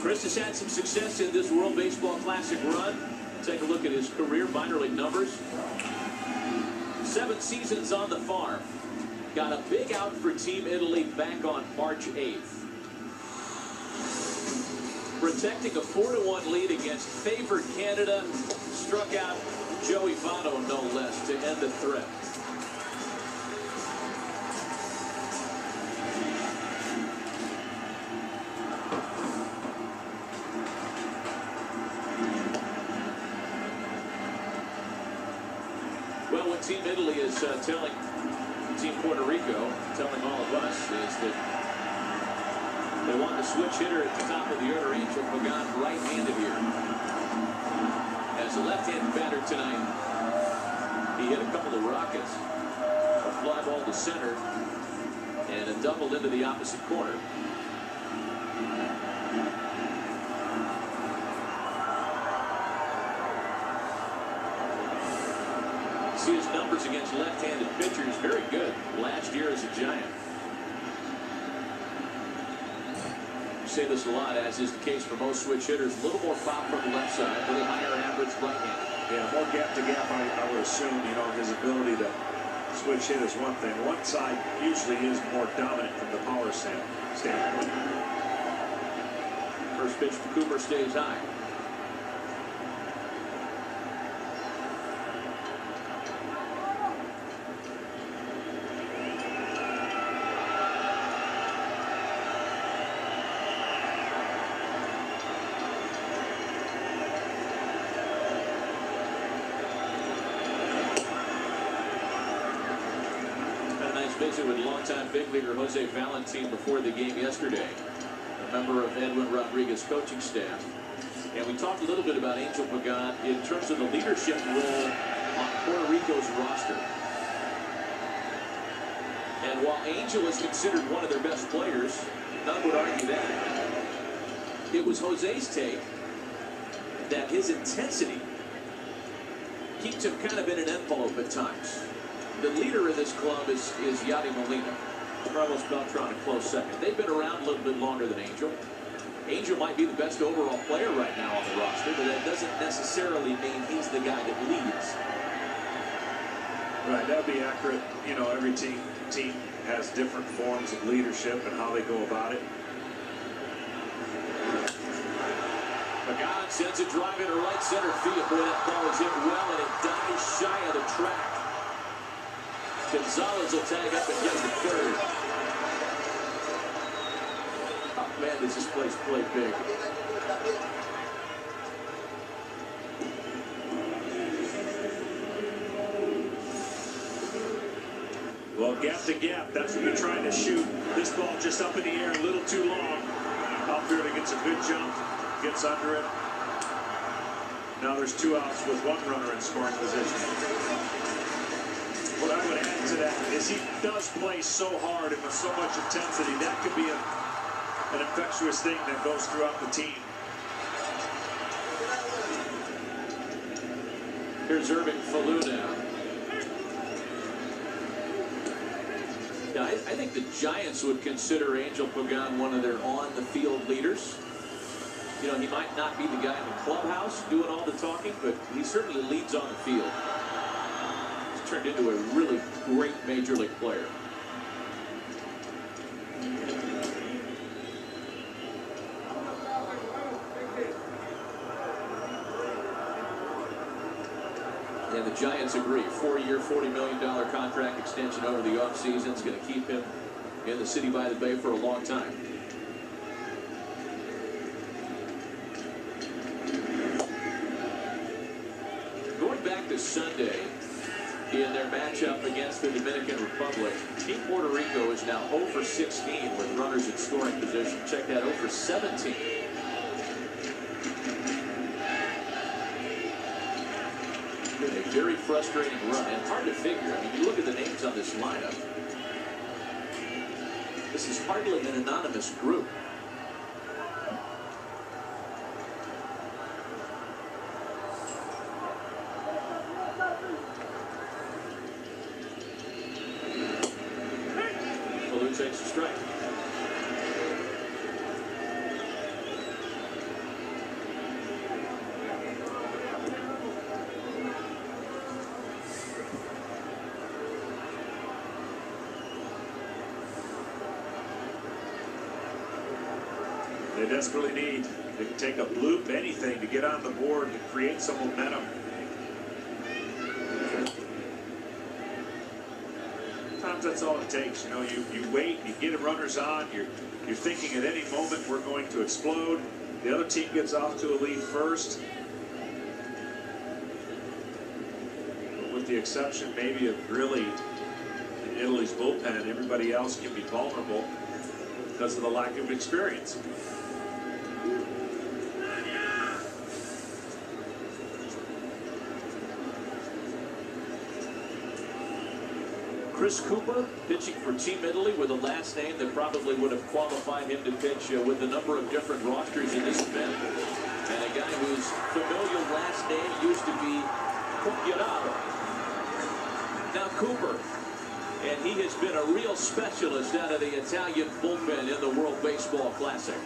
Chris has had some success in this World Baseball Classic run. Take a look at his career minor league numbers. 7 seasons on the farm. Got a big out for Team Italy back on March 8th. Protecting a 4-1 lead against favored Canada. Struck out Joey Votto, no less, to end the threat. Well, what Team Italy is telling Team Puerto Rico, telling all of us, is that they want the switch hitter at the top of the order, Angel Pagan, right-handed here. As a left-handed batter tonight, he hit a couple of rockets, a fly ball to center, and a double into the opposite corner. See his numbers against left-handed pitchers, very good last year as a Giant. You say this a lot, as is the case for most switch hitters. A little more pop from the left side, a little higher average right-handed. Yeah, more gap-to-gap, I would assume. You know, his ability to switch hit is one thing. One side usually is more dominant from the power standpoint. First pitch to Cooper stays high. Visit with longtime big leaguer Jose Valentin before the game yesterday, a member of Edwin Rodriguez's coaching staff. And we talked a little bit about Angel Pagan in terms of the leadership role on Puerto Rico's roster. And while Angel is considered one of their best players, none would argue that. It was Jose's take that his intensity keeps him kind of in an envelope at times. The leader of this club is Yadi Molina. Carlos Beltran a close second. They've been around a little bit longer than Angel. Angel might be the best overall player right now on the roster, but that doesn't necessarily mean he's the guy that leads. Right, that would be accurate. You know, every team has different forms of leadership and how they go about it. Pagan sends a drive into right center field. Boy, that ball is hit well, and it dies shy of the track. Gonzalez will tag up and get the third. Oh, man, does this place play big. Well, gap to gap, that's what you're trying to shoot. This ball just up in the air a little too long. Outfielder gets a good jump, gets under it. Now there's 2 outs with 1 runner in scoring position. What I would add to that is he does play so hard and with so much intensity. That could be an infectious thing that goes throughout the team. Here's Irving Falou now. Yeah, I think the Giants would consider Angel Pagan one of their on-the-field leaders. You know, he might not be the guy in the clubhouse doing all the talking, but he certainly leads on the field. Turned into a really great major league player. And the Giants agree. 4-year, $40 million contract extension over the offseason is going to keep him in the city by the bay for a long time. Going back to Sunday, in their matchup against the Dominican Republic, Team Puerto Rico is now 0 for 16 with runners in scoring position. Check that, 0 for 17. Been a very frustrating run and hard to figure. I mean, you look at the names on this lineup. This is hardly an anonymous group. Takes a strike. They desperately need. They can take a bloop, anything to get on the board to create some momentum. Sometimes that's all it takes. You know, you wait, you get runners on, you're thinking at any moment we're going to explode. The other team gets off to a lead first. But with the exception maybe of really in Italy's bullpen, everybody else can be vulnerable because of the lack of experience. Chris Cooper pitching for Team Italy with a last name that probably would have qualified him to pitch with a number of different rosters in this event. And a guy whose familial last name used to be Cooper. Now Cooper, and he has been a real specialist out of the Italian bullpen in the World Baseball Classic.